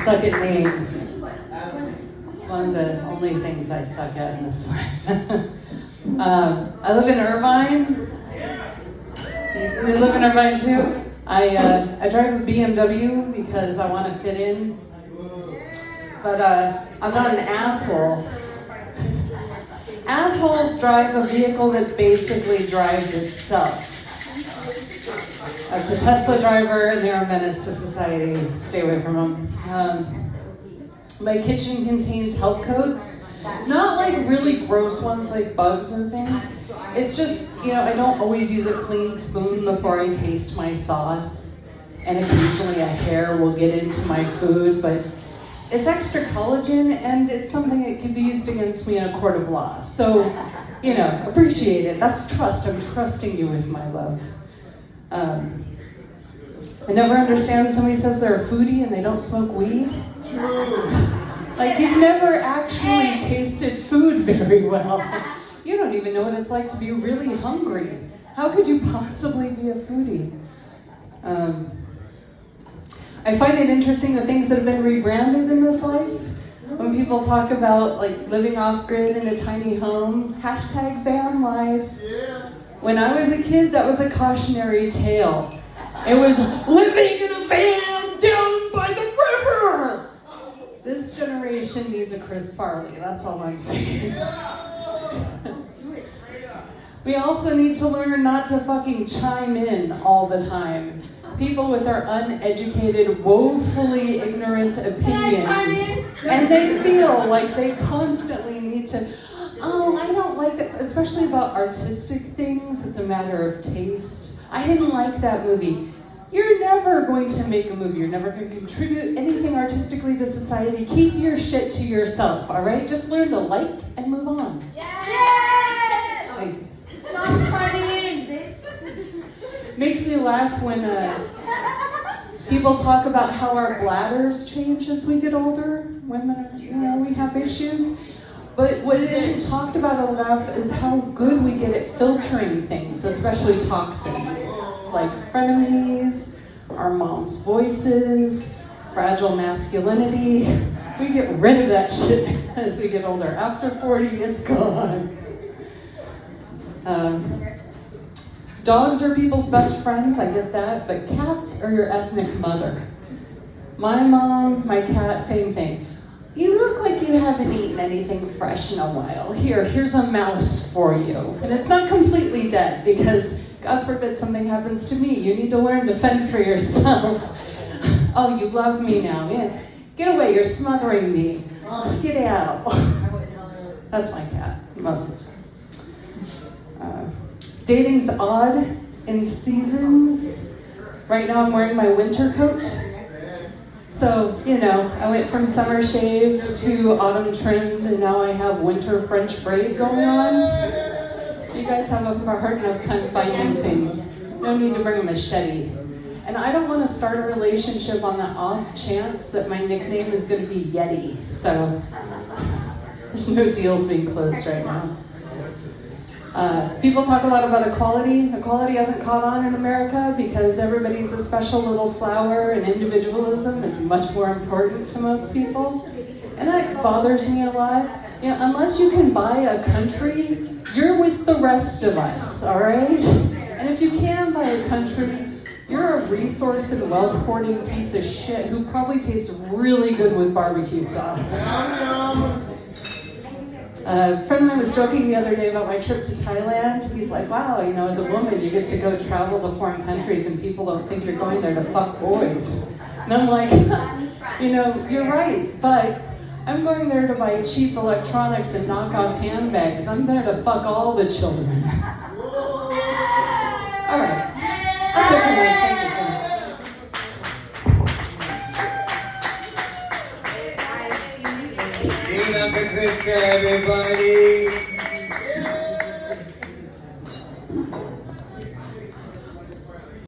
suck at names. It's one of the only things I suck at in this life. I live in Irvine. You live in Irvine too? I drive a BMW because I want to fit in. But I'm not an asshole. Assholes drive a vehicle that basically drives itself. That's a Tesla driver, and they're a menace to society. Stay away from them. My kitchen contains health codes. Not like really gross ones like bugs and things. It's just, I don't always use a clean spoon before I taste my sauce. And occasionally a hair will get into my food, but it's extra collagen and it's something that can be used against me in a court of law. So, appreciate it. That's trust. I'm trusting you with my love. I never understand somebody says they're a foodie and they don't smoke weed. Like, you've never actually tasted food very well. You don't even know what it's like to be really hungry. How could you possibly be a foodie? I find it interesting the things that have been rebranded in this life. When people talk about like living off grid in a tiny home, #van life. When I was a kid, that was a cautionary tale. It was living in a van down by the river. This generation needs a Chris Farley, that's all I'm saying. We also need to learn not to fucking chime in all the time. People with their uneducated, woefully ignorant opinions. And they feel like they constantly need to, I don't like this, especially about artistic things. It's a matter of taste. I didn't like that movie. You're never going to make a movie. You're never going to contribute anything artistically to society. Keep your shit to yourself, all right? Just learn to like and move on. Yes! Like, stop chiming in, bitch. Makes me laugh when people talk about how our bladders change as we get older. Women, we have issues. But what isn't talked about enough is how good we get at filtering things, especially toxins, like frenemies, our mom's voices, fragile masculinity. We get rid of that shit as we get older. After 40, it's gone. Dogs are people's best friends, I get that, but cats are your ethnic mother. My mom, my cat, same thing. You look like you haven't eaten anything fresh in a while. Here's a mouse for you. And it's not completely dead because, God forbid, something happens to me. You need to learn to fend for yourself. Oh, you love me now. Yeah. Get away, you're smothering me. Skedaddle. That's my cat, most of the time. Dating's odd in seasons. Right now I'm wearing my winter coat. So, I went from summer shaved to autumn trimmed, and now I have winter French braid going on. You guys have a hard enough time finding things. No need to bring a machete. And I don't want to start a relationship on the off chance that my nickname is going to be Yeti. So, there's no deals being closed right now. People talk a lot about equality. Equality hasn't caught on in America because everybody's a special little flower and individualism is much more important to most people. And that bothers me a lot. Unless you can buy a country, you're with the rest of us, all right? And if you can buy a country, you're a resource and wealth hoarding piece of shit who probably tastes really good with barbecue sauce. A friend of mine was joking the other day about my trip to Thailand. He's like, wow, as a woman, you get to go travel to foreign countries and people don't think you're going there to fuck boys. And I'm like, you're right, but I'm going there to buy cheap electronics and knock off handbags. I'm there to fuck all the children. All right. That's it for me. Thank you. Give it up for Krista, everybody.